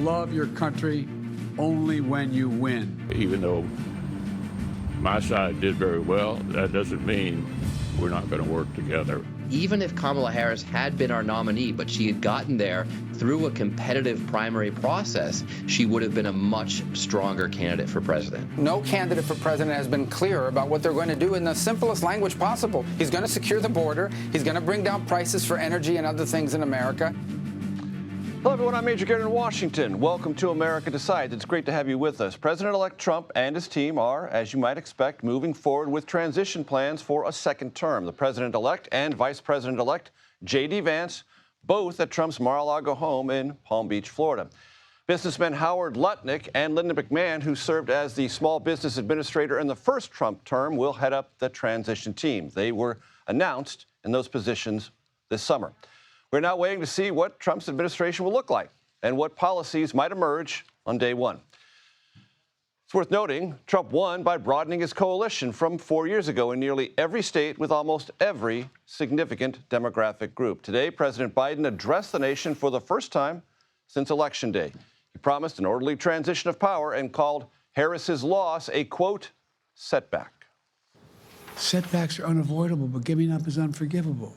love your country only when you win. Even though my side did very well, that doesn't mean we're not going to work together. Even if Kamala Harris had been our nominee, but she had gotten there through a competitive primary process, she would have been a much stronger candidate for president. No candidate for president has been clear about what they're going to do in the simplest language possible. He's going to secure the border. He's going to bring down prices for energy and other things in America. Hello, everyone. I'm Major Garrett in Washington. Welcome to America Decides. It's great to have you with us. President-elect Trump and his team are, as you might expect, moving forward with transition plans for a second term. The president-elect and vice president-elect, J.D. Vance, both at Trump's Mar-a-Lago home in Palm Beach, Florida. Businessmen Howard Lutnick and Linda McMahon, who served as the small business administrator in the first Trump term, will head up the transition team. They were announced in those positions this summer. We're now waiting to see what Trump's administration will look like and what policies might emerge on day one. It's worth noting, Trump won by broadening his coalition from 4 years ago in nearly every state with almost every significant demographic group. Today, President Biden addressed the nation for the first time since Election Day. He promised an orderly transition of power and called Harris's loss a, quote, setback. Setbacks are unavoidable, but giving up is unforgivable.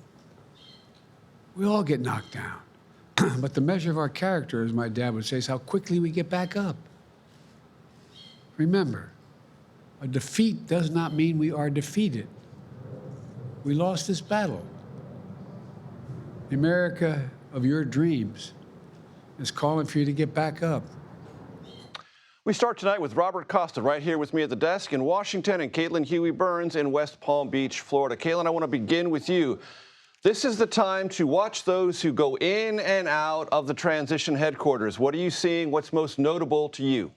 We all get knocked down. But the measure of our character, as my dad would say, is how quickly we get back up. Remember, a defeat does not mean we are defeated. We lost this battle. The America of your dreams is calling for you to get back up. We start tonight with Robert Costa right here with me at the desk in Washington and Caitlin Huey-Burns in West Palm Beach, Florida. Caitlin, I want to begin with you. This is the time to watch those who go in and out of the transition headquarters. What are you seeing? What's most notable to you?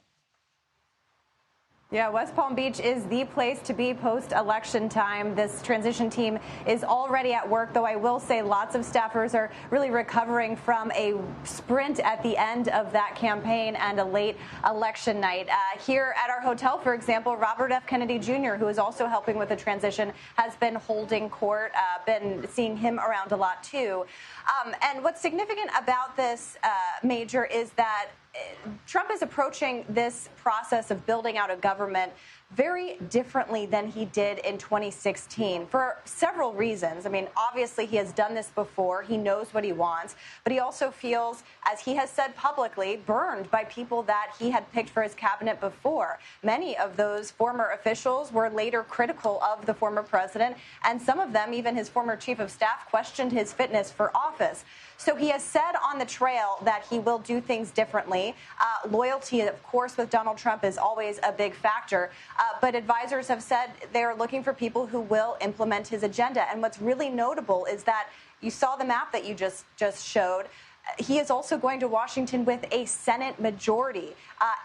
Yeah, West Palm Beach is the place to be post-election time. This transition team is already at work, though I will say lots of staffers are really recovering from a sprint at the end of that campaign and a late election night. Here at our hotel, for example, Robert F. Kennedy Jr., who is also helping with the transition, has been holding court, been seeing him around a lot, too. And what's significant about this, Major, is that Trump is approaching this process of building out a government very differently than he did in 2016 for several reasons. I mean, obviously, he has done this before. He knows what he wants, but he also feels, as he has said publicly, burned by people that he had picked for his cabinet before. Many of those former officials were later critical of the former president, and some of them, even his former chief of staff, questioned his fitness for office. So he has said on the trail that he will do things differently. Loyalty, of course, with Donald Trump is always a big factor. But advisors have said they're looking for people who will implement his agenda. And what's really notable is that you saw the map that you just showed. He is also going to Washington with a Senate majority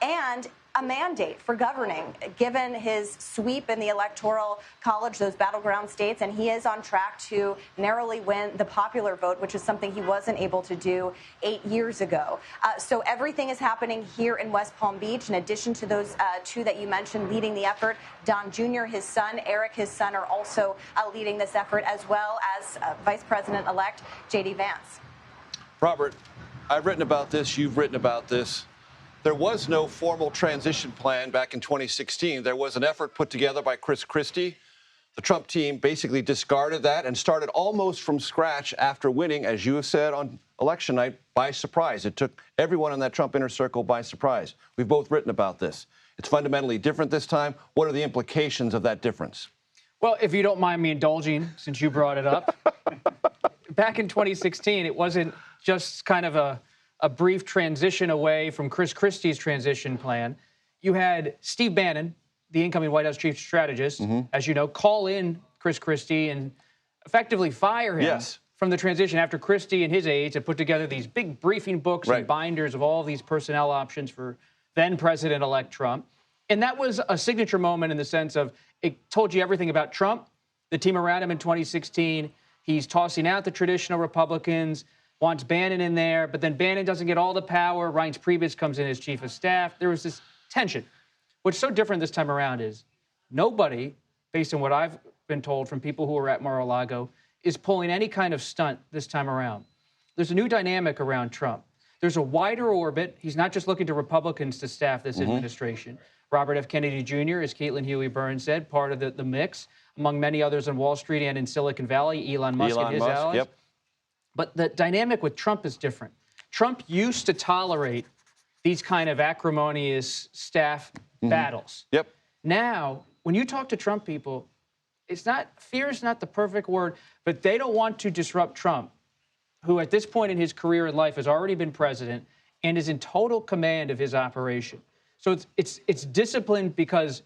and a mandate for governing, given his sweep in the Electoral College, those battleground states, and he is on track to narrowly win the popular vote, which is something he wasn't able to do 8 years ago. So everything is happening here in West Palm Beach. In addition to those two that you mentioned leading the effort, Don Jr., his son, Eric, his son, are also leading this effort, as well as Vice President-elect J.D. Vance. Robert, I've written about this. You've written about this. There was no formal transition plan back in 2016. There was an effort put together by Chris Christie. The Trump team basically discarded that and started almost from scratch after winning, as you have said, on election night by surprise. It took everyone in that Trump inner circle by surprise. We've both written about this. It's fundamentally different this time. What are the implications of that difference? Well, if you don't mind me indulging, since you brought it up, back in 2016, it wasn't just kind of a brief transition away from Chris Christie's transition plan. You had Steve Bannon, the incoming White House chief strategist, as you know, call in Chris Christie and effectively fire him from the transition after Christie and his aides had put together these big briefing books and binders of all these personnel options for then President-elect Trump. And that was a signature moment in the sense of it told you everything about Trump, the team around him in 2016. He's tossing out the traditional Republicans, wants Bannon in there, but then Bannon doesn't get all the power. Reince Priebus comes in as chief of staff. There was this tension. What's so different this time around is nobody, based on what I've been told from people who were at Mar-a-Lago, is pulling any kind of stunt this time around. There's a new dynamic around Trump. There's a wider orbit. He's not just looking to Republicans to staff this administration. Robert F. Kennedy Jr., as Caitlin Huey-Burns said, part of the mix, among many others on Wall Street and in Silicon Valley, Elon Musk and his allies. Yep. But the dynamic with Trump is different. Trump used to tolerate these kind of acrimonious staff battles. Yep. Now, when you talk to Trump people, fear is not the perfect word, but they don't want to disrupt Trump, who at this point in his career and life has already been president and is in total command of his operation. So it's disciplined because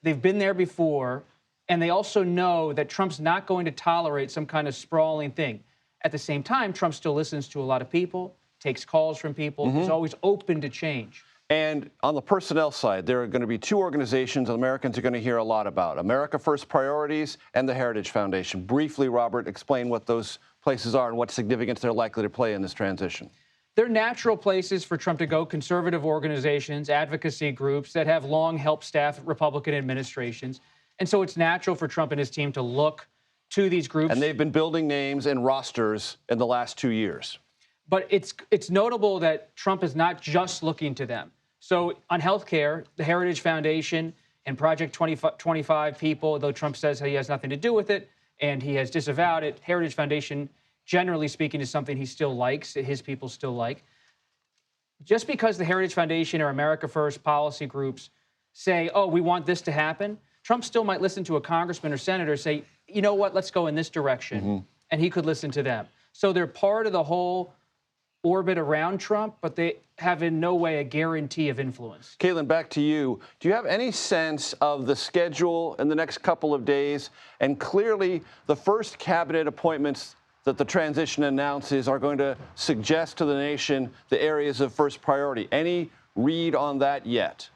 they've been there before, and they also know that Trump's not going to tolerate some kind of sprawling thing. At the same time, Trump still listens to a lot of people, takes calls from people, is always open to change. And on the personnel side, there are going to be two organizations Americans are going to hear a lot about: America First Priorities and the Heritage Foundation. Briefly, Robert, explain what those places are and what significance they're likely to play in this transition. They're natural places for Trump to go, conservative organizations, advocacy groups that have long helped staff Republican administrations. And so it's natural for Trump and his team to look to these groups. And they've been building names and rosters in the last 2 years. But it's notable that Trump is not just looking to them. So on healthcare, the Heritage Foundation and Project 2025 people, though Trump says he has nothing to do with it and he has disavowed it, Heritage Foundation, generally speaking, is something he still likes, that his people still like. Just because the Heritage Foundation or America First policy groups say, oh, we want this to happen, Trump still might listen to a congressman or senator say, you know what, let's go in this direction. And he could listen to them. So they're part of the whole orbit around Trump, but they have in no way a guarantee of influence. Caitlin, back to you. Do you have any sense of the schedule in the next couple of days? And clearly, the first cabinet appointments that the transition announces are going to suggest to the nation the areas of first priority. Any read on that yet?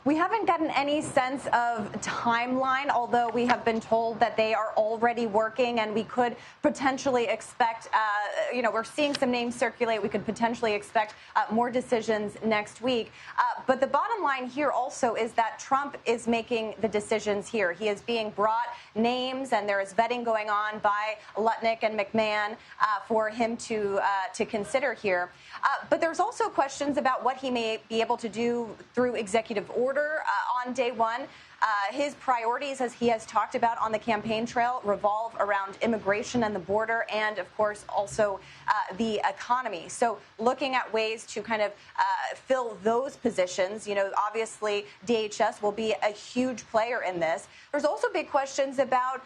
We haven't gotten any sense of timeline, although we have been told that they are already working, and we could potentially expect, we're seeing some names circulate. We could potentially expect more decisions next week. But the bottom line here also is that Trump is making the decisions here. He is being brought names, and there is vetting going on by Lutnick and McMahon for him to consider here. But there's also questions about what he may be able to do through executive order on day one. His priorities, as he has talked about on the campaign trail, revolve around immigration and the border, and of course also the economy. So looking at ways to kind of fill those positions, obviously DHS will be a huge player in this. There's also big questions about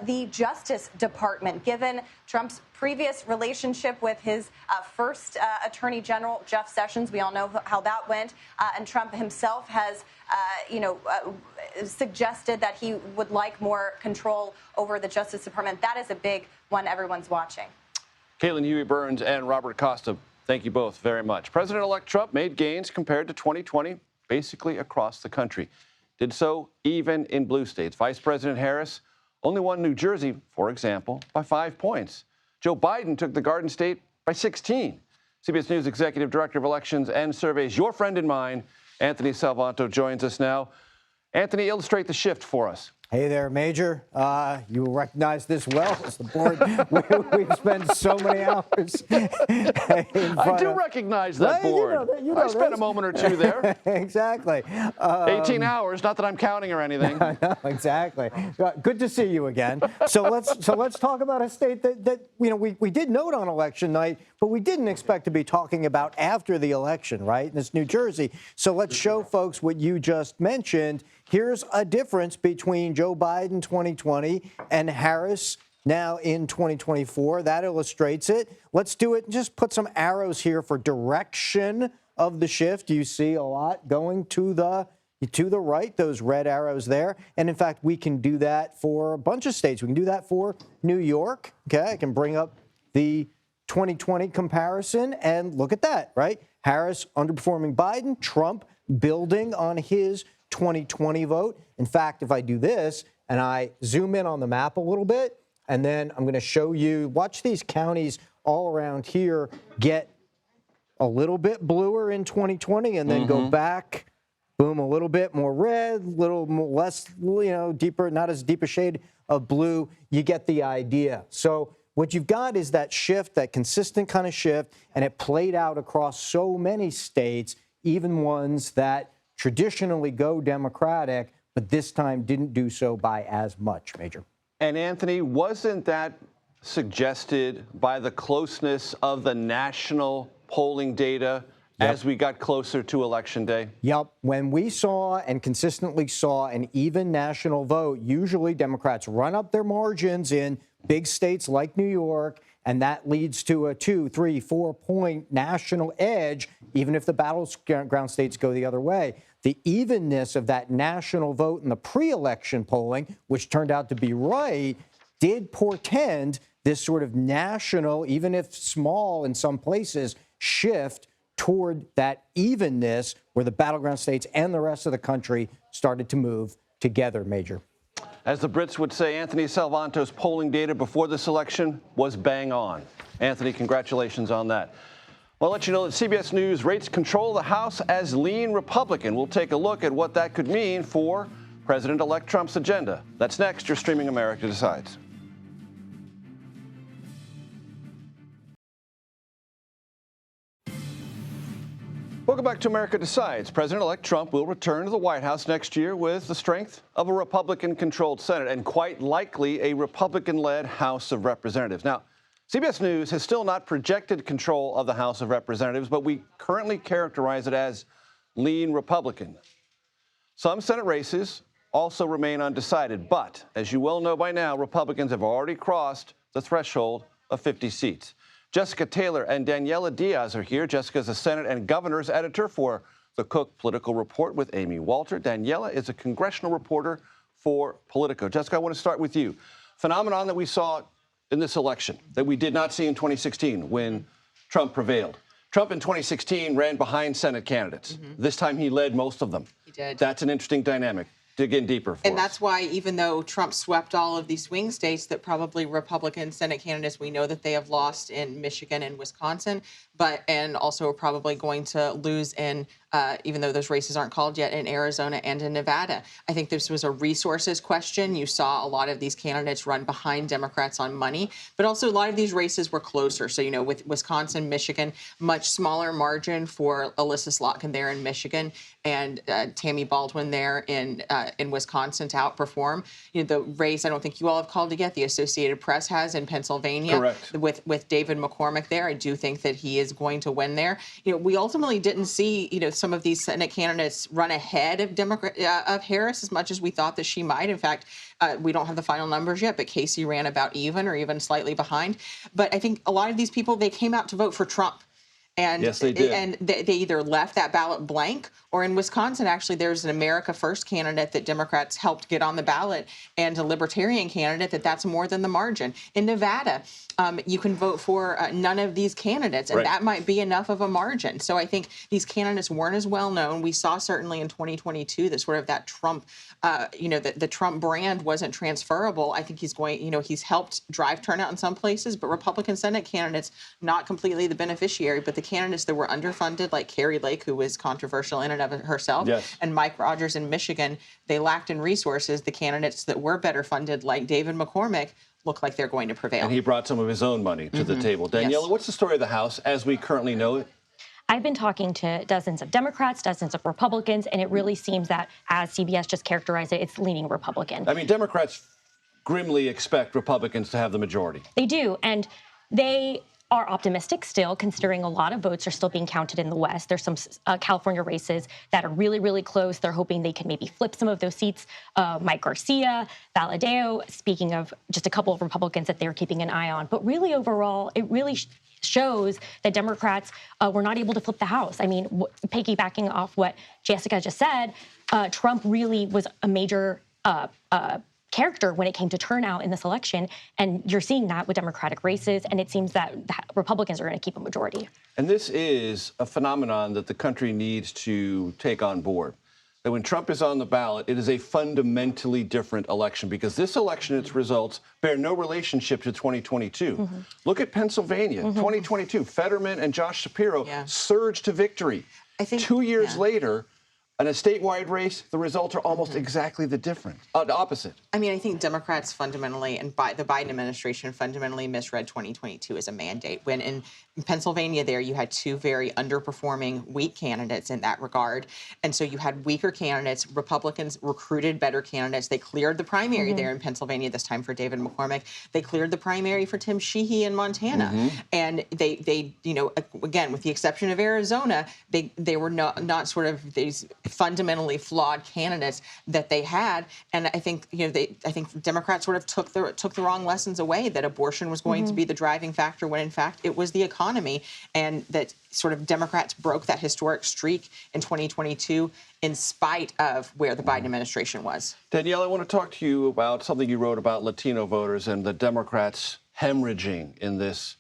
the Justice Department, given Trump's previous relationship with his first Attorney General, Jeff Sessions. We all know how that went. And Trump himself has, suggested that he would like more control over the Justice Department. That is a big one everyone's watching. Caitlin Huey-Burns and Robert Costa, thank you both very much. President-elect Trump made gains compared to 2020 basically across the country. Did so even in blue states. Vice President Harris only won New Jersey, for example, by 5 points. Joe Biden took the Garden State by 16. CBS News Executive Director of Elections and Surveys, your friend and mine, Anthony Salvanto, joins us now. Anthony, illustrate the shift for us. Hey there, Major. You will recognize this well as the board. We've spent so many hours. I do recognize that board. I spent a moment or two there. Exactly. 18 hours, not that I'm counting or anything. No, exactly. Good to see you again. So let's talk about a state that we did note on election night, but we didn't expect to be talking about after the election, right? And it's New Jersey. So let's show folks what you just mentioned. Here's a difference between Joe Biden 2020 and Harris now in 2024. That illustrates it. Let's do it and just put some arrows here for direction of the shift. You see a lot going to the right, those red arrows there. And in fact, we can do that for a bunch of states. We can do that for New York. Okay, I can bring up the 2020 comparison and look at that, right? Harris underperforming Biden, Trump building on his 2020 vote. In fact, if I do this and I zoom in on the map a little bit, and then I'm going to show you, watch these counties all around here get a little bit bluer in 2020 and then go back, boom, a little bit more red, a little more, less, deeper, not as deep a shade of blue. You get the idea. So what you've got is that shift, that consistent kind of shift, and it played out across so many states, even ones that traditionally go Democratic, but this time didn't do so by as much, Major. And Anthony, wasn't that suggested by the closeness of the national polling data as we got closer to Election Day? Yep. When we saw and consistently saw an even national vote, usually Democrats run up their margins in big states like New York, and that leads to a 2, 3, 4-point national edge, even if the battleground states go the other way. The evenness of that national vote in the pre-election polling, which turned out to be right, did portend this sort of national, even if small in some places, shift toward that evenness where the battleground states and the rest of the country started to move together, Major. As the Brits would say, Anthony Salvanto's polling data before this election was bang on. Anthony, congratulations on that. Well, I'll let you know that CBS News rates control of the House as lean Republican. We'll take a look at what that could mean for President-elect Trump's agenda. That's next. You're streaming America Decides. Welcome back to America Decides. President-elect Trump will return to the White House next year with the strength of a Republican-controlled Senate and quite likely a Republican-led House of Representatives. Now, CBS News has still not projected control of the House of Representatives, but we currently characterize it as lean Republican. Some Senate races also remain undecided, but as you well know by now, Republicans have already crossed the threshold of 50 seats. Jessica Taylor and Daniela Diaz are here. Jessica is a Senate and Governor's editor for the Cook Political Report with Amy Walter. Daniela is a congressional reporter for Politico. Jessica, I want to start with you. Phenomenon that we saw in this election that we did not see in 2016 when Trump prevailed. Trump in 2016 ran behind Senate candidates. This time he led most of them. He did. That's an interesting dynamic. Dig in deeper for And us. that's why, even though Trump swept all of these swing states, that probably Republican Senate candidates, we know that they have lost in Michigan and Wisconsin, and also are probably going to lose in, even though those races aren't called yet, in Arizona and in Nevada. I think this was a resources question. You saw a lot of these candidates run behind Democrats on money, but also a lot of these races were closer. So, with Wisconsin, Michigan, much smaller margin for Alyssa Slotkin there in Michigan and Tammy Baldwin there in Wisconsin to outperform. The race, I don't think you all have called it yet. The Associated Press has in Pennsylvania. Correct. With David McCormick there. I do think that he is going to win there. We ultimately didn't see, some of these Senate candidates run ahead of Harris as much as we thought that she might. In fact, we don't have the final numbers yet, but Casey ran about even or even slightly behind. But I think a lot of these people, they came out to vote for Trump. And, yes, they did. And they either left that ballot blank, or in Wisconsin, actually, there's an America First candidate that Democrats helped get on the ballot, and a Libertarian candidate that's more than the margin. In Nevada, you can vote for none of these candidates, and that might be enough of a margin. So I think these candidates weren't as well known. We saw certainly in 2022 that sort of that Trump, the Trump brand wasn't transferable. I think he's going, he's helped drive turnout in some places, but Republican Senate candidates, not completely the beneficiary, but the candidates that were underfunded, like Carrie Lake, who was controversial in and of herself, and Mike Rogers in Michigan, they lacked in resources. The candidates that were better funded, like David McCormick, look like they're going to prevail. And he brought some of his own money to the table. Daniela, what's the story of the House as we currently know it? I've been talking to dozens of Democrats, dozens of Republicans, and it really seems that, as CBS just characterized it, it's leaning Republican. I mean, Democrats grimly expect Republicans to have the majority. They do, and they are optimistic still, considering a lot of votes are still being counted in the West. There's some California races that are really, really close. They're hoping they can maybe flip some of those seats. Mike Garcia, Valadao, speaking of just a couple of Republicans that they're keeping an eye on. But really, overall, it really shows that Democrats were not able to flip the House. I mean, piggybacking off what Jessica just said, Trump really was a major character when it came to turnout in this election, and you're seeing that with Democratic races, and it seems that Republicans are going to keep a majority. And this is a phenomenon that the country needs to take on board. That when Trump is on the ballot, it is a fundamentally different election, because this election, its results bear no relationship to 2022. Look at Pennsylvania, 2022. Fetterman and Josh Shapiro surged to victory. I think 2 years later, In a statewide race, the results are almost exactly the opposite. I mean, I think Democrats fundamentally, and the Biden administration fundamentally misread 2022 as a mandate. When in Pennsylvania there, you had two very underperforming, weak candidates in that regard. And so you had weaker candidates. Republicans recruited better candidates. They cleared the primary there in Pennsylvania, this time for David McCormick. They cleared the primary for Tim Sheehy in Montana. And they, you know, again, with the exception of Arizona, they were not sort of these fundamentally flawed candidates that they had. And I think, you know, I think Democrats sort of took the wrong lessons away, that abortion was going to be the driving factor, when in fact it was the economy, and that sort of Democrats broke that historic streak in 2022 in spite of where the Biden administration was. Danielle, I want to talk to you about something you wrote about Latino voters and the Democrats hemorrhaging in this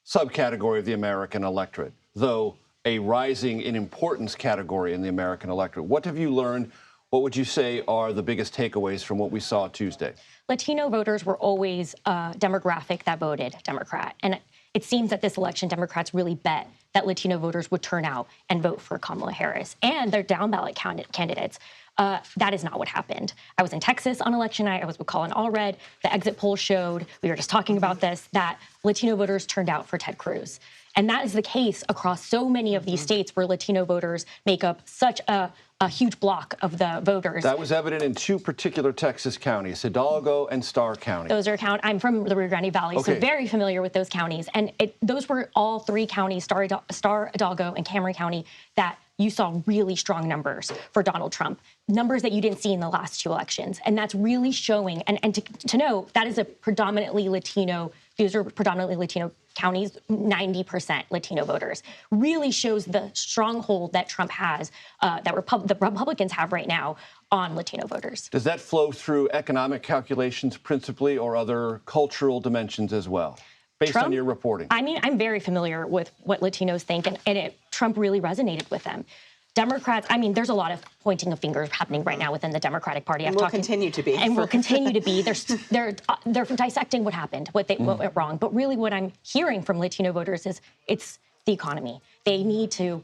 subcategory of the American electorate, though a rising in importance category in the American electorate. What have you learned? What would you say are the biggest takeaways from what we saw Tuesday? Latino voters were always a demographic that voted Democrat. And it seems that this election, Democrats really bet that Latino voters would turn out and vote for Kamala Harris and their down ballot candidates. That is not what happened. I was in Texas on election night. I was with Colin Allred. The exit poll showed, we were just talking about this, that Latino voters turned out for Ted Cruz. And that is the case across so many of these states where Latino voters make up such a huge block of the voters. That was evident in two particular Texas counties, Hidalgo and Starr County. Those are I'm from the Rio Grande Valley, so very familiar with those counties. And those were all three counties, Starr, Hidalgo, and Cameron County, that you saw really strong numbers for Donald Trump, numbers that you didn't see in the last two elections. And that's really showing, and to know, that is a predominantly Latino, these are predominantly Latino counties, 90% Latino voters, really shows the stronghold that Trump has, that the Republicans have right now on Latino voters. Does that flow through economic calculations principally, or other cultural dimensions as well, based on your reporting? I mean, I'm very familiar with what Latinos think, and Trump really resonated with them. Democrats, I mean, there's a lot of pointing of fingers happening right now within the Democratic Party. And will continue to be. And will continue to be. They're dissecting what happened, what went wrong. But really what I'm hearing from Latino voters is it's the economy. They need to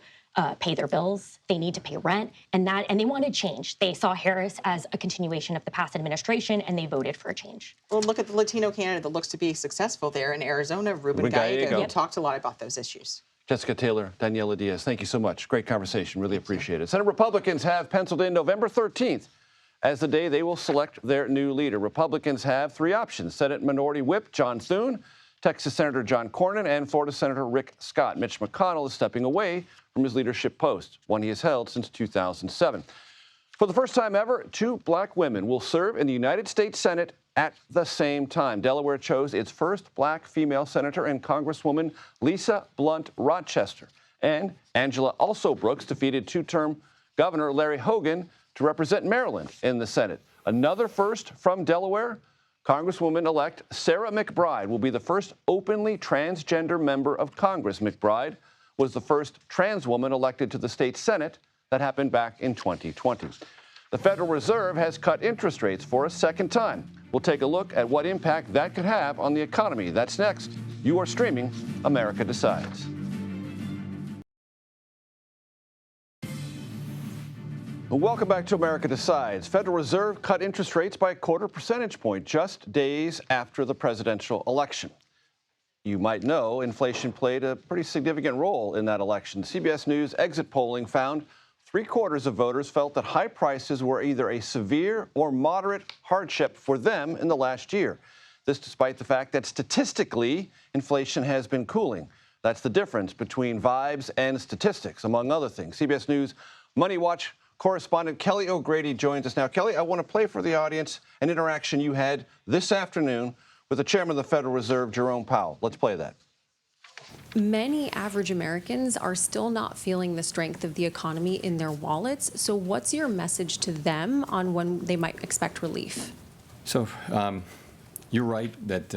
pay their bills. They need to pay rent. And they wanted change. They saw Harris as a continuation of the past administration, and they voted for a change. Well, look at the Latino candidate that looks to be successful there in Arizona, Ruben Gallego. He talked a lot about those issues. Jessica Taylor, Daniela Diaz, thank you so much. Great conversation. Really appreciate it. Senate Republicans have penciled in November 13th as the day they will select their new leader. Republicans have three options: Senate Minority Whip John Thune, Texas Senator John Cornyn, and Florida Senator Rick Scott. Mitch McConnell is stepping away from his leadership post, one he has held since 2007. For the first time ever, two black women will serve in the United States Senate at the same time. Delaware chose its first black female senator and Congresswoman Lisa Blunt Rochester. And Angela Also Brooks defeated two-term Governor Larry Hogan to represent Maryland in the Senate. Another first from Delaware, Congresswoman-elect Sarah McBride will be the first openly transgender member of Congress. McBride was the first trans woman elected to the state Senate. That happened back in 2020. The Federal Reserve has cut interest rates for a second time. We'll take a look at what impact that could have on the economy. That's next. You are streaming America Decides. Welcome back to America Decides. Federal Reserve cut interest rates by a 1/4 percentage point just days after the presidential election. You might know inflation played a pretty significant role in that election. CBS News exit polling found 3/4 of voters felt that high prices were either a severe or moderate hardship for them in the last year. This despite the fact that statistically, inflation has been cooling. That's the difference between vibes and statistics, among other things. CBS News Money Watch correspondent Kelly O'Grady joins us now. Kelly, I want to play for the audience an interaction you had this afternoon with the chairman of the Federal Reserve, Jerome Powell. Let's play that. Many average Americans are still not feeling the strength of the economy in their wallets. So what's your message to them on when they might expect relief? So you're right that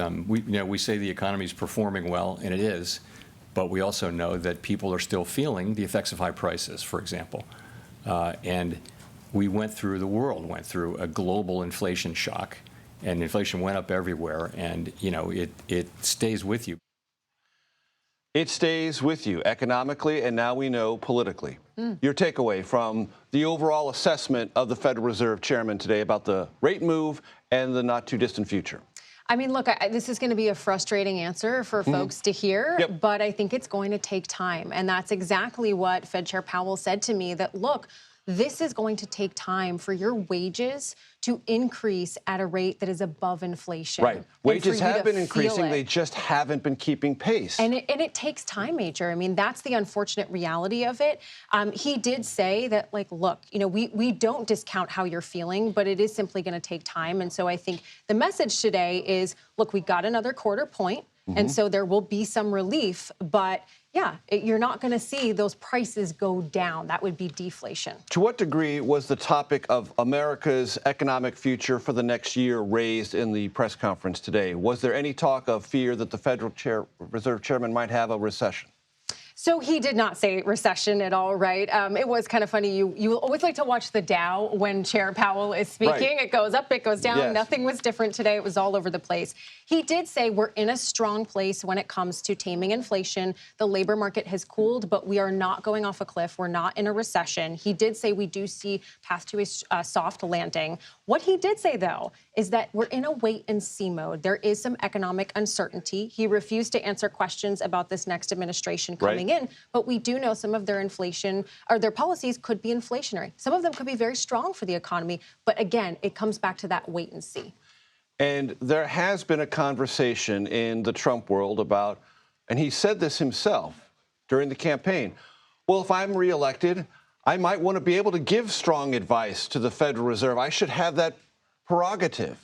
we say the economy is performing well, and it is, but we also know that people are still feeling the effects of high prices, for example. And the world went through a global inflation shock, and inflation went up everywhere, and it stays with you. It stays with you economically, and now we know politically. Your takeaway from the overall assessment of the Federal Reserve Chairman today about the rate move and the not-too-distant future? I mean, look, this is going to be a frustrating answer for folks to hear, but I think it's going to take time. And that's exactly what Fed Chair Powell said to me, that, look, this is going to take time for your wages to increase at a rate that is above inflation. Right. Wages have been increasing. They just haven't been keeping pace. And it takes time, Major. I mean, that's the unfortunate reality of it. He did say that, like, look, you know, we don't discount how you're feeling, but it is simply going to take time. And so I think the message today is, look, we got another quarter point, and so there will be some relief, but yeah, you're not going to see those prices go down. That would be deflation. To what degree was the topic of America's economic future for the next year raised in the press conference today? Was there any talk of fear that the Federal Reserve Chairman might have a recession? So he did not say recession at all, right? It was kind of funny. You always like to watch the Dow when Chair Powell is speaking. Right. It goes up, it goes down. Yes. Nothing was different today. It was all over the place. He did say we're in a strong place when it comes to taming inflation. The labor market has cooled, but we are not going off a cliff. We're not in a recession. He did say we do see path to a soft landing. What he did say, though, is that we're in a wait-and-see mode. There is some economic uncertainty. He refused to answer questions about this next administration coming in, but we do know some of their inflation or their policies could be inflationary. Some of them could be very strong for the economy, but again, it comes back to that wait and see. And there has been a conversation in the Trump world about, and he said this himself during the campaign, well, if I'm reelected, I might want to be able to give strong advice to the Federal Reserve. I should have that prerogative.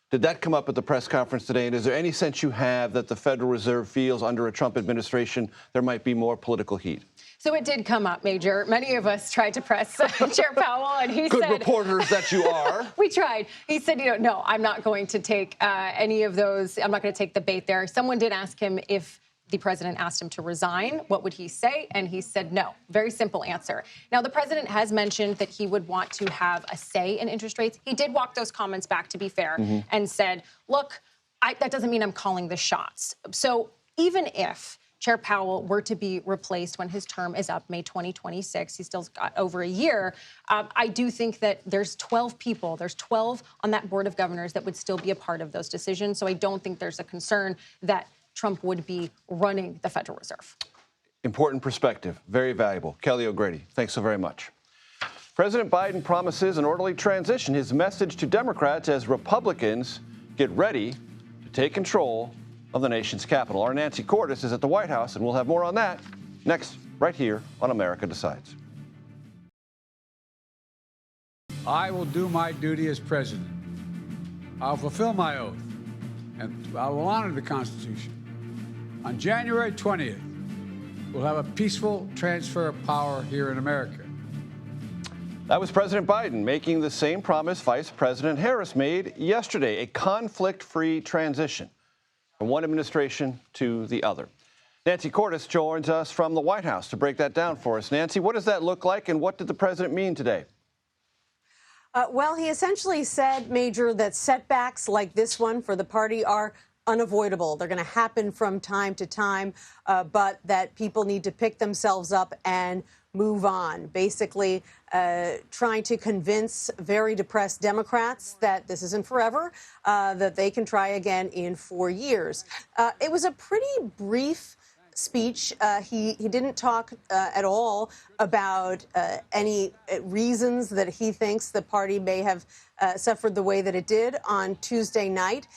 Did that come up at the press conference today? And is there any sense you have that the Federal Reserve feels under a Trump administration there might be more political heat? So it did come up, Major. Many of us tried to press Chair Powell, and he said— Good reporters that you are. We tried. He said, no, I'm not going to take any of those. I'm not going to take the bait there. Someone did ask him if the president asked him to resign, what would he say? And he said no. Very simple answer. Now, the president has mentioned that he would want to have a say in interest rates. He did walk those comments back, to be fair, and said, look, that doesn't mean I'm calling the shots. So even if Chair Powell were to be replaced when his term is up, May 2026, he's still got over a year, I do think that there's 12 people, there's 12 on that board of governors that would still be a part of those decisions. So I don't think there's a concern that Trump would be running the Federal Reserve. Important perspective, very valuable. Kelly O'Grady, thanks so very much. President Biden promises an orderly transition. His message to Democrats as Republicans get ready to take control of the nation's capital. Our Nancy Cordes is at the White House, and we'll have more on that next, right here on America Decides. I will do my duty as president. I'll fulfill my oath, and I will honor the Constitution. On January 20th, we'll have a peaceful transfer of power here in America. That was President Biden making the same promise Vice President Harris made yesterday, a conflict-free transition from one administration to the other. Nancy Cordes joins us from the White House to break that down for us. Nancy, what does that look like, and what did the president mean today? Well, he essentially said, Major, that setbacks like this one for the party are unavoidable. They're going to happen from time to time, but that people need to pick themselves up and move on. Basically, trying to convince very depressed Democrats that this isn't forever, that they can try again in 4 years. It was a pretty brief speech. He didn't talk at all about any reasons that he thinks the party may have suffered the way that it did on Tuesday night.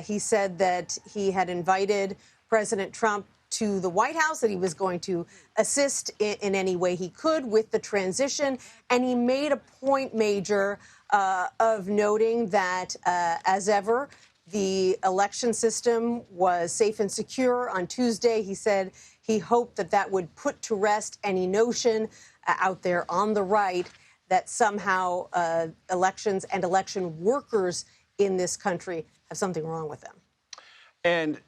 He said that he had invited President Trump to the White House, that he was going to assist in any way he could with the transition. And he made a point, Major, of noting that, as ever, the election system was safe and secure. On Tuesday, he said he hoped that that would put to rest any notion out there on the right that somehow elections and election workers in this country have something wrong with them. And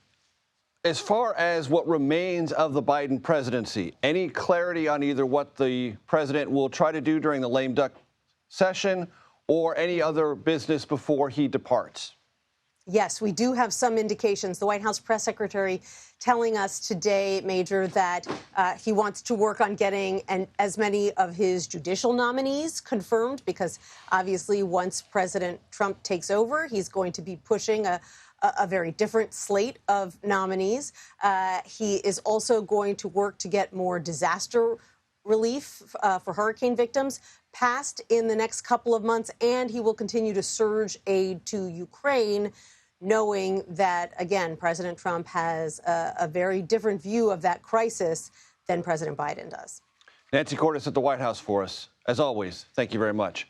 as far as what remains of the Biden presidency, any clarity on either what the president will try to do during the lame duck session or any other business before he departs? Yes, we do have some indications. The White House press secretary telling us today, Major, that he wants to work on getting as many of his judicial nominees confirmed, because obviously once President Trump takes over, he's going to be pushing a very different slate of nominees. He is also going to work to get more disaster relief for hurricane victims passed in the next couple of months, and he will continue to surge aid to Ukraine, knowing that, again, President Trump has a very different view of that crisis than President Biden does. Nancy Cordes at the White House for us. As always, thank you very much.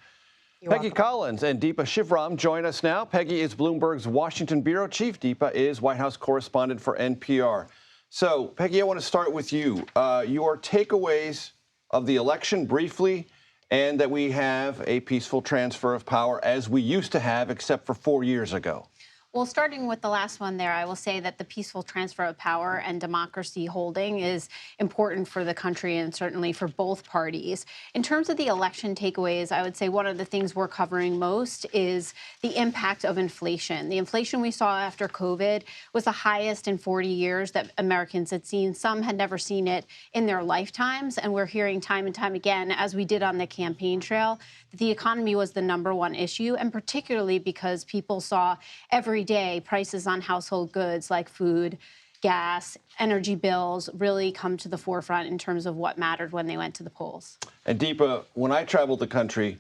Peggy Collins and Deepa Shivram join us now. Peggy is Bloomberg's Washington bureau chief. Deepa is White House correspondent for NPR. So, Peggy, I want to start with you. Your takeaways of the election briefly, and that we have a peaceful transfer of power as we used to have, except for 4 years ago. Well, starting with the last one there, I will say that the peaceful transfer of power and democracy holding is important for the country and certainly for both parties. In terms of the election takeaways, I would say one of the things we're covering most is the impact of inflation. The inflation we saw after COVID was the highest in 40 years that Americans had seen. Some had never seen it in their lifetimes. And we're hearing time and time again, as we did on the campaign trail, that the economy was the #1 issue, and particularly because people saw every day prices on household goods like food, gas, energy bills really come to the forefront in terms of what mattered when they went to the polls. And Deepa, when I traveled the country,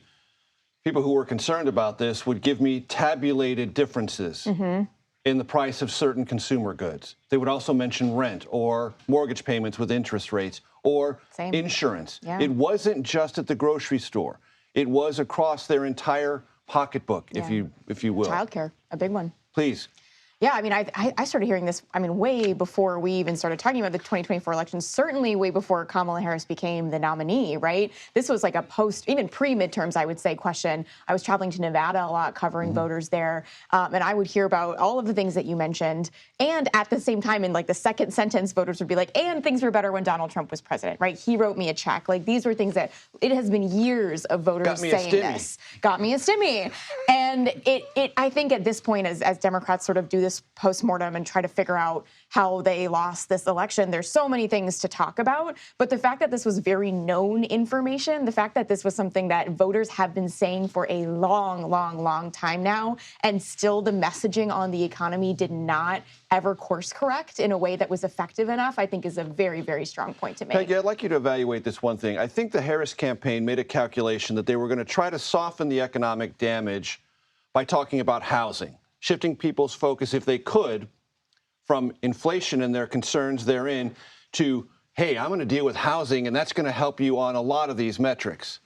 people who were concerned about this would give me tabulated differences in the price of certain consumer goods. They would also mention rent or mortgage payments with interest rates or insurance. Yeah. It wasn't just at the grocery store. It was across their entire pocketbook, if you will. Childcare, a big one. Please. Yeah, I mean, I started hearing this, way before we even started talking about the 2024 election, certainly way before Kamala Harris became the nominee, right? This was like a even pre-midterms, I would say, question. I was traveling to Nevada a lot, covering voters there, and I would hear about all of the things that you mentioned. And at the same time, in like the second sentence, voters would be like, and things were better when Donald Trump was president, right? He wrote me a check. Like, these were things that it has been years of voters saying this. Got me a stimmy. And I think at this point, as Democrats sort of do this postmortem and try to figure out how they lost this election, there's so many things to talk about. But the fact that this was very known information, the fact that this was something that voters have been saying for a long time now, and still the messaging on the economy did not ever course correct in a way that was effective enough, I think is a very, very strong point to make. Peggy, I'd like you to evaluate this one thing. I think the Harris campaign made a calculation that they were going to try to soften the economic damage by talking about housing, shifting people's focus, if they could, from inflation and their concerns therein to, hey, I'm going to deal with housing, and that's going to help you on a lot of these metrics.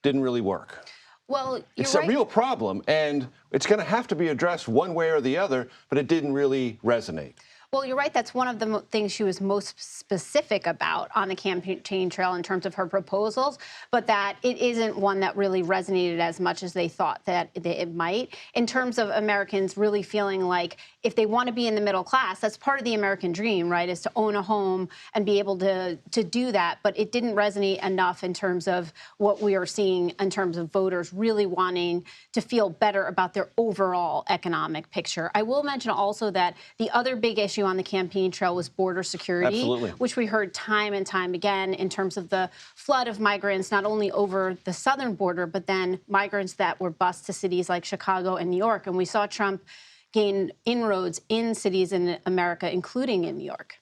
Didn't really work. Well, it's a real problem, and it's going to have to be addressed one way or the other, but it didn't really resonate. Well, you're right. That's one of the things she was most specific about on the campaign trail in terms of her proposals, but that it isn't one that really resonated as much as they thought that it might, in terms of Americans really feeling like if they want to be in the middle class, that's part of the American dream, right, is to own a home and be able to do that. But it didn't resonate enough in terms of what we are seeing in terms of voters really wanting to feel better about their overall economic picture. I will mention also that the other big issue on the campaign trail was border security, which we heard time and time again in terms of the flood of migrants, not only over the southern border, but then migrants that were bused to cities like Chicago and New York. And we saw Trump gain inroads in cities in America, including in New York.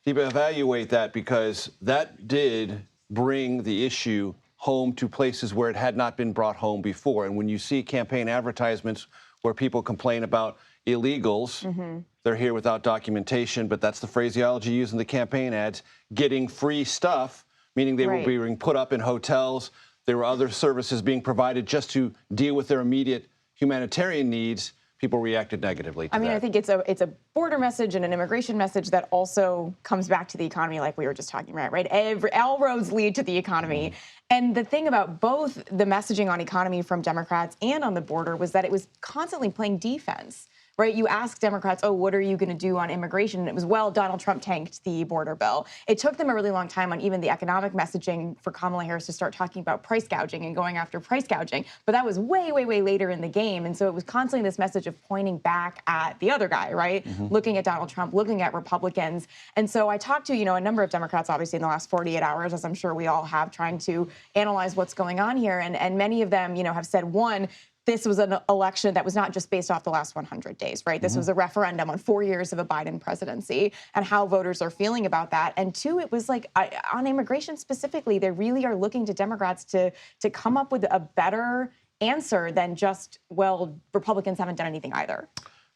Deepa, evaluate that, because that did bring the issue home to places where it had not been brought home before. And when you see campaign advertisements where people complain about illegals, they're here without documentation, but that's the phraseology used in the campaign ads, getting free stuff, meaning they were being put up in hotels. There were other services being provided just to deal with their immediate humanitarian needs. People reacted negatively to that. I mean, I think it's a border message and an immigration message that also comes back to the economy, like we were just talking about, right? All roads lead to the economy. And the thing about both the messaging on economy from Democrats and on the border was that it was constantly playing defense, right? You ask Democrats, oh, what are you going to do on immigration? And it was, well, Donald Trump tanked the border bill. It took them a really long time on even the economic messaging for Kamala Harris to start talking about price gouging and going after price gouging. But that was way, way, way later in the game. And so it was constantly this message of pointing back at the other guy, right? Looking at Donald Trump, looking at Republicans. And so I talked to, a number of Democrats, obviously, in the last 48 hours, as I'm sure we all have, trying to analyze what's going on here. And many of them, have said, one, this was an election that was not just based off the last 100 days, right? This was a referendum on 4 years of a Biden presidency and how voters are feeling about that. And two, it was like on immigration specifically, they really are looking to Democrats to come up with a better answer than just, well, Republicans haven't done anything either.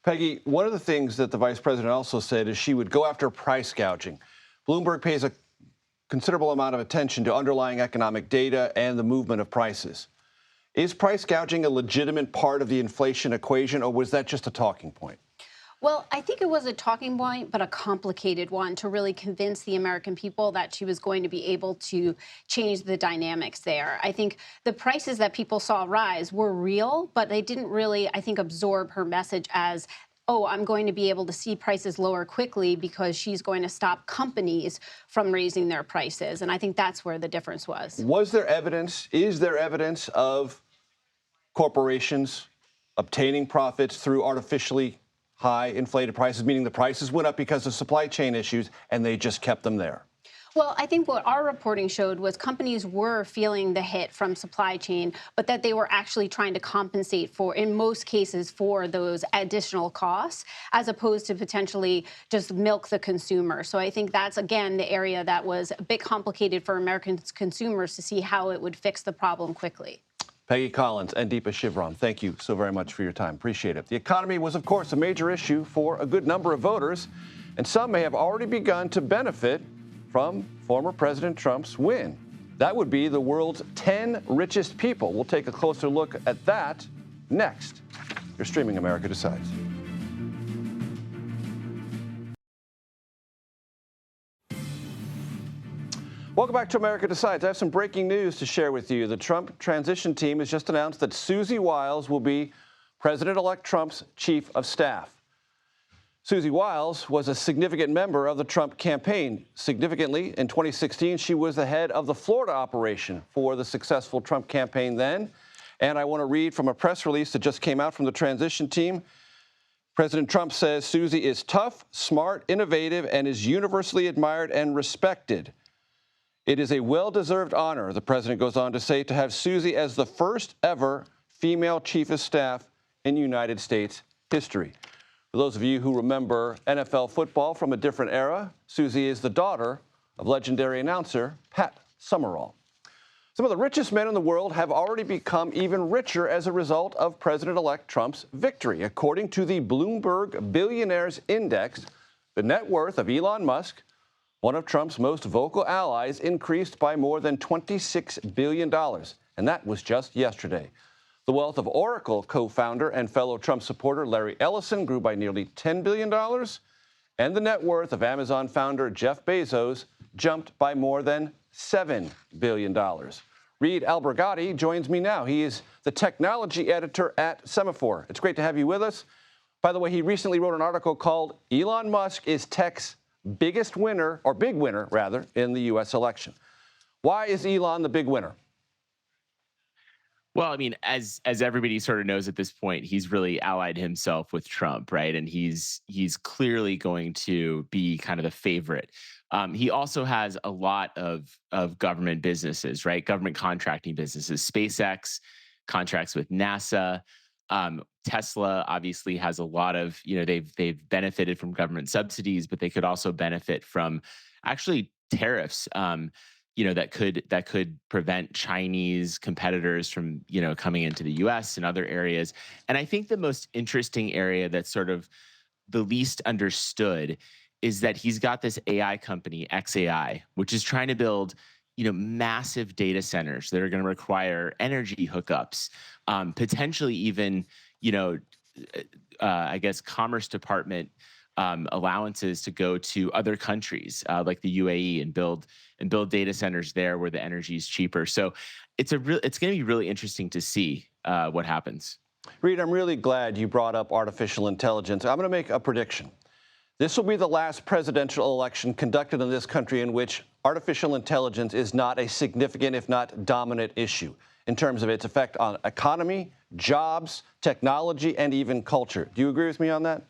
Peggy, one of the things that the vice president also said is she would go after price gouging. Bloomberg pays a considerable amount of attention to underlying economic data and the movement of prices. Is price gouging a legitimate part of the inflation equation, or was that just a talking point? Well, I think it was a talking point, but a complicated one to really convince the American people that she was going to be able to change the dynamics there. I think the prices that people saw rise were real, but they didn't really, I think, absorb her message as, oh, I'm going to be able to see prices lower quickly because she's going to stop companies from raising their prices. And I think that's where the difference was. Was there evidence, is there evidence of corporations obtaining profits through artificially high inflated prices, meaning the prices went up because of supply chain issues and they just kept them there? Well, I think what our reporting showed was companies were feeling the hit from supply chain, but that they were actually trying to compensate for, in most cases, for those additional costs, as opposed to potentially just milk the consumer. So I think that's, again, the area that was a bit complicated for American consumers to see how it would fix the problem quickly. Peggy Collins and Deepa Shivram, thank you so very much for your time. Appreciate it. The economy was, of course, a major issue for a good number of voters, and some may have already begun to benefit from former President Trump's win. That would be the world's 10 richest people. We'll take a closer look at that next. You're streaming America Decides. Welcome back to America Decides. I have some breaking news to share with you. The Trump transition team has just announced that Susie Wiles will be President-elect Trump's chief of staff. Susie Wiles was a significant member of the Trump campaign. Significantly, in 2016, she was the head of the Florida operation for the successful Trump campaign then. And I want to read from a press release that just came out from the transition team. President Trump says Susie is tough, smart, innovative, and is universally admired and respected. It is a well-deserved honor, the president goes on to say, to have Susie as the first ever female chief of staff in United States history. For those of you who remember NFL football from a different era, Susie is the daughter of legendary announcer Pat Summerall. Some of the richest men in the world have already become even richer as a result of President-elect Trump's victory. According to the Bloomberg Billionaires Index, the net worth of Elon Musk, one of Trump's most vocal allies, increased by more than $26 billion. And that was just yesterday. The wealth of Oracle co-founder and fellow Trump supporter Larry Ellison grew by nearly $10 billion. And the net worth of Amazon founder Jeff Bezos jumped by more than $7 billion. Reed Albergati joins me now. He is the technology editor at Semaphore. It's great to have you with us. By the way, he recently wrote an article called Elon Musk is Tech's biggest winner, or big winner, rather, in the U.S. election. Why is Elon the big winner? Well, I mean, as everybody sort of knows at this point, he's really allied himself with Trump, right? And he's clearly going to be kind of the favorite. He also has a lot of government businesses, right? Government contracting businesses, SpaceX, contracts with NASA. Tesla obviously has a lot of, they've benefited from government subsidies, but they could also benefit from actually tariffs, that could prevent Chinese competitors from, coming into the U.S. and other areas. And I think the most interesting area that's sort of the least understood is that he's got this AI company, XAI, which is trying to build massive data centers that are going to require energy hookups, potentially even, I guess, Commerce Department allowances to go to other countries like the UAE and build data centers there where the energy is cheaper. So it's going to be really interesting to see what happens. Reed, I'm really glad you brought up artificial intelligence. I'm going to make a prediction. This will be the last presidential election conducted in this country in which artificial intelligence is not a significant, if not dominant, issue in terms of its effect on economy, jobs, technology, and even culture. Do you agree with me on that?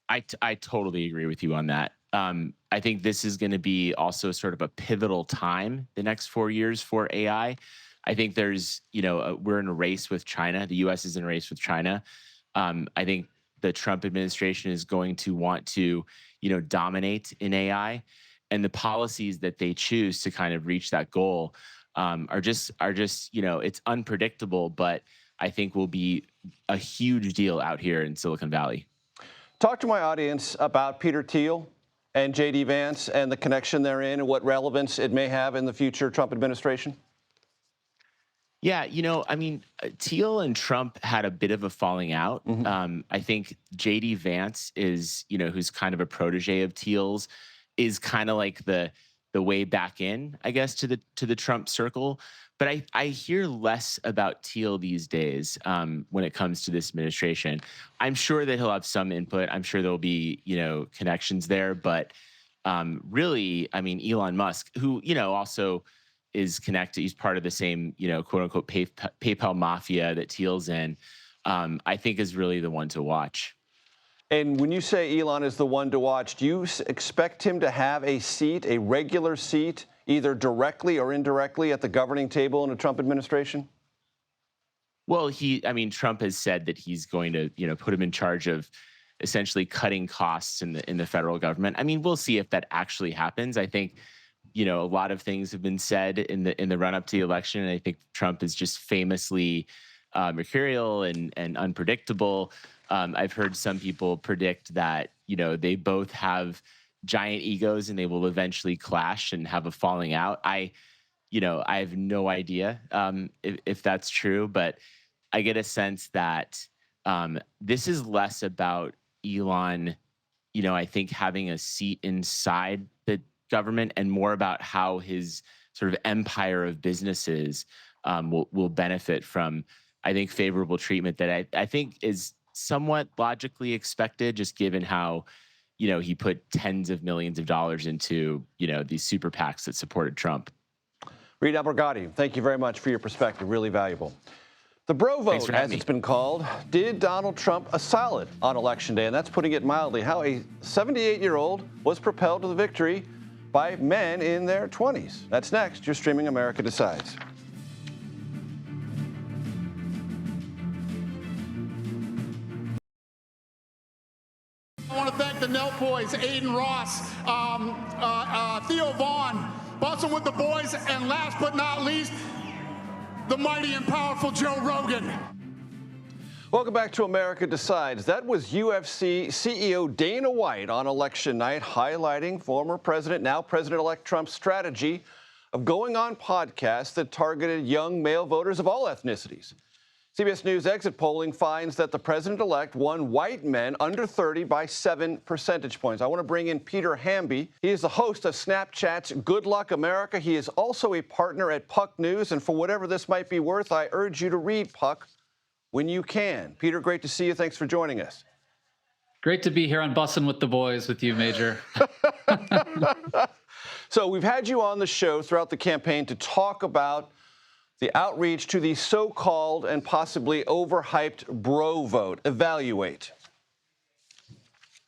I totally agree with you on that. I think this is going to be also sort of a pivotal time the next 4 years for AI. I think there's, we're in a race with China. The U.S. is in a race with China. I think the Trump administration is going to want to, dominate in AI, and the policies that they choose to kind of reach that goal are just, it's unpredictable, but I think will be a huge deal out here in Silicon Valley. Talk to my audience about Peter Thiel and J.D. Vance and the connection therein and what relevance it may have in the future Trump administration. Yeah, Thiel and Trump had a bit of a falling out. I think J.D. Vance is, who's kind of a protege of Thiel's, is kind of like the way back in, I guess, to the Trump circle. But I hear less about Thiel these days when it comes to this administration. I'm sure that he'll have some input. I'm sure there'll be, connections there. But really, Elon Musk, who, also is connected. He's part of the same, quote unquote, PayPal mafia that Thiel's in, I think is really the one to watch. And when you say Elon is the one to watch, do you expect him to have a seat, a regular seat, either directly or indirectly at the governing table in a Trump administration? Well, Trump has said that he's going to, put him in charge of essentially cutting costs in the federal government. We'll see if that actually happens. I think, a lot of things have been said in the run up to the election, and I think Trump is just famously mercurial and unpredictable. I've heard some people predict that, they both have giant egos and they will eventually clash and have a falling out. I have no idea if that's true, but I get a sense that this is less about Elon, I think having a seat inside the government and more about how his sort of empire of businesses will benefit from, I think, favorable treatment that I think is somewhat logically expected, just given how, he put tens of millions of dollars into, these super PACs that supported Trump. Reed Abogadi, thank you very much for your perspective. Really valuable. The bro vote, as it's been called, did Donald Trump a solid on Election Day, and that's putting it mildly. How a 78-year-old was propelled to the victory by men in their 20s. That's next. You're streaming America Decides. I want to thank the Nelt Boys, Aiden Ross, Theo Vaughn, Bussin' with the Boys, and last but not least, the mighty and powerful Joe Rogan. Welcome back to America Decides. That was UFC CEO Dana White on election night, highlighting former president, now President-elect Trump's strategy of going on podcasts that targeted young male voters of all ethnicities. CBS News exit polling finds that the president-elect won white men under 30 by 7 percentage points. I want to bring in Peter Hamby. He is the host of Snapchat's Good Luck America. He is also a partner at Puck News, and for whatever this might be worth, I urge you to read Puck when you can. Peter, great to see you. Thanks for joining us. Great to be here on Bussin' with the Boys with you, Major. So we've had you on the show throughout the campaign to talk about the outreach to the so-called and possibly overhyped bro vote. Evaluate.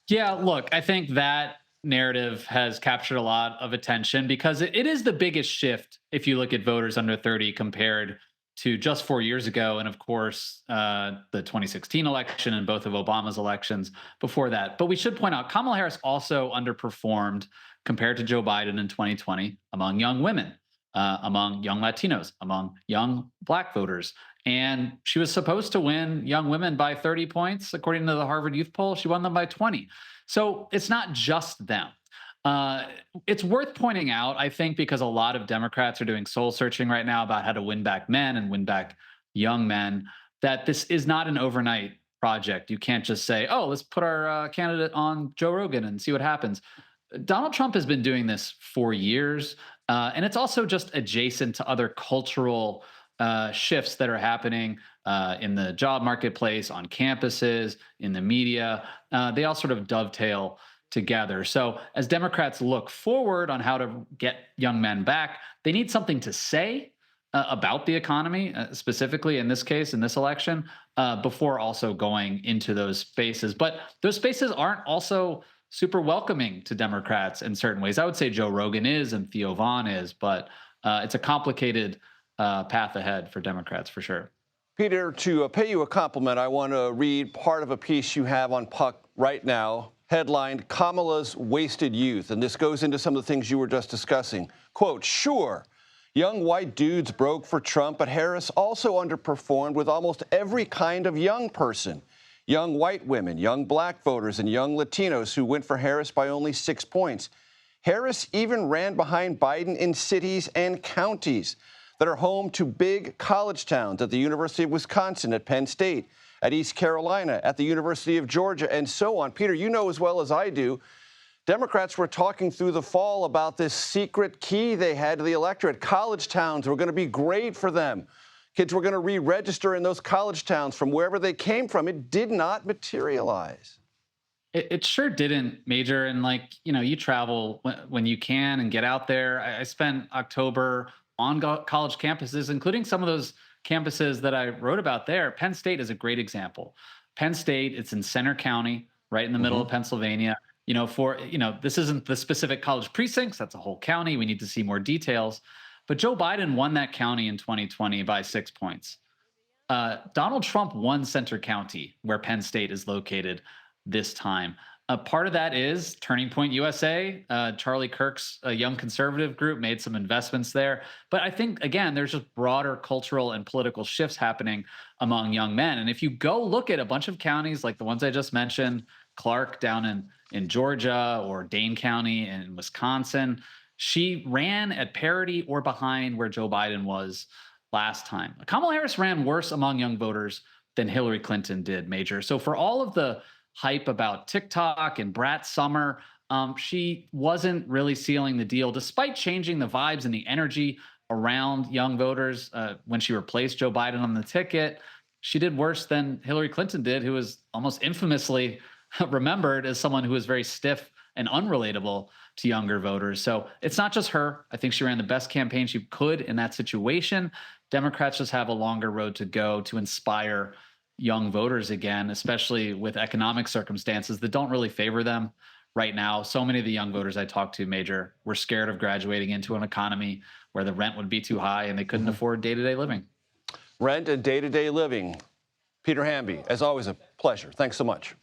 Yeah, look, I think that narrative has captured a lot of attention because it is the biggest shift if you look at voters under 30 compared to just 4 years ago. And of course, the 2016 election and both of Obama's elections before that. But we should point out Kamala Harris also underperformed compared to Joe Biden in 2020 among young women. Among young Latinos, among young Black voters. And she was supposed to win young women by 30 points. According to the Harvard Youth Poll, she won them by 20. So it's not just them. It's worth pointing out, I think, because a lot of Democrats are doing soul searching right now about how to win back men and win back young men, that this is not an overnight project. You can't just say, oh, let's put our candidate on Joe Rogan and see what happens. Donald Trump has been doing this for years. And it's also just adjacent to other cultural shifts that are happening in the job marketplace, on campuses, in the media. They all sort of dovetail together. So as Democrats look forward on how to get young men back, they need something to say about the economy, specifically in this case, in this election, before also going into those spaces. But those spaces aren't also super welcoming to Democrats in certain ways. I would say Joe Rogan is and Theo Vaughn is, but it's a complicated path ahead for Democrats for sure. Peter, to pay you a compliment, I want to read part of a piece you have on Puck right now, headlined Kamala's Wasted Youth. And this goes into some of the things you were just discussing. Quote, sure, young white dudes broke for Trump, but Harris also underperformed with almost every kind of young person. Young white women, young black voters, and young Latinos who went for Harris by only 6 points. Harris even ran behind Biden in cities and counties that are home to big college towns, at the University of Wisconsin, at Penn State, at East Carolina, at the University of Georgia, and so on. Peter, you know as well as I do, Democrats were talking through the fall about this secret key they had to the electorate. College towns were going to be great for them. Kids were going to re-register in those college towns from wherever they came from. It did not materialize. It sure didn't, Major. And you travel when you can and get out there. I spent October on college campuses, including some of those campuses that I wrote about there. Penn State is a great example. Penn State, it's in Center County, right in the middle of Pennsylvania. This isn't the specific college precincts. That's a whole county. We need to see more details. But Joe Biden won that county in 2020 by 6 points. Donald Trump won Center County, where Penn State is located this time. Part of that is Turning Point USA. Charlie Kirk's young conservative group made some investments there. But I think, again, there's just broader cultural and political shifts happening among young men. And if you go look at a bunch of counties like the ones I just mentioned, Clark down in Georgia or Dane County in Wisconsin, she ran at parity or behind where Joe Biden was last time. Kamala Harris ran worse among young voters than Hillary Clinton did, Major. So for all of the hype about TikTok and Brat Summer, she wasn't really sealing the deal, despite changing the vibes and the energy around young voters. When she replaced Joe Biden on the ticket, she did worse than Hillary Clinton did, who was almost infamously remembered as someone who was very stiff and unrelatable to younger voters. So it's not just her. I think she ran the best campaign she could in that situation. Democrats just have a longer road to go to inspire young voters again, especially with economic circumstances that don't really favor them right now. So many of the young voters I talked to, Major, were scared of graduating into an economy where the rent would be too high and they couldn't afford day-to-day living. Rent and day-to-day living. Peter Hamby, as always, a pleasure. Thanks so much.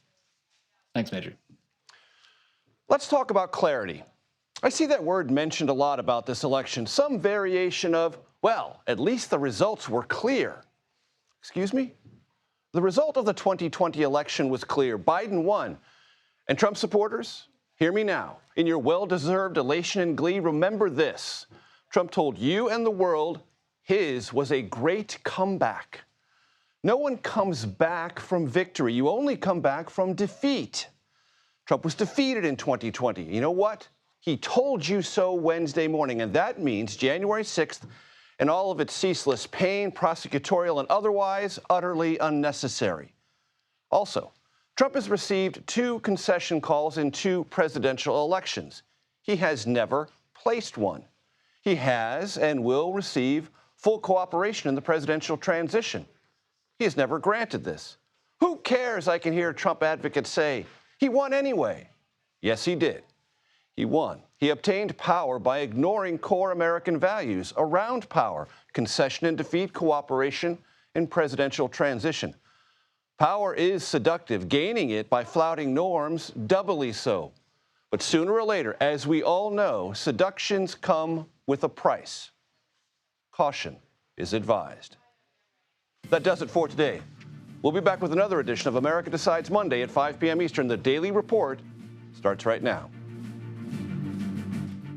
Thanks, Major. Let's talk about clarity. I see that word mentioned a lot about this election. Some variation of, well, at least the results were clear. Excuse me? The result of the 2020 election was clear. Biden won. And Trump supporters, hear me now. In your well-deserved elation and glee, remember this. Trump told you and the world his was a great comeback. No one comes back from victory. You only come back from defeat. Trump was defeated in 2020. You know what? He told you so Wednesday morning, and that means January 6th and all of its ceaseless pain, prosecutorial and otherwise, utterly unnecessary. Also, Trump has received 2 concession calls in 2 presidential elections. He has never placed one. He has and will receive full cooperation in the presidential transition. He has never granted this. Who cares, I can hear Trump advocates say. He won anyway. Yes, he did. He won. He obtained power by ignoring core American values around power, concession and defeat, cooperation, and presidential transition. Power is seductive. Gaining it by flouting norms, doubly so. But sooner or later, as we all know, seductions come with a price. Caution is advised. That does it for today. We'll be back with another edition of America Decides Monday at 5 p.m. Eastern. The Daily Report starts right now.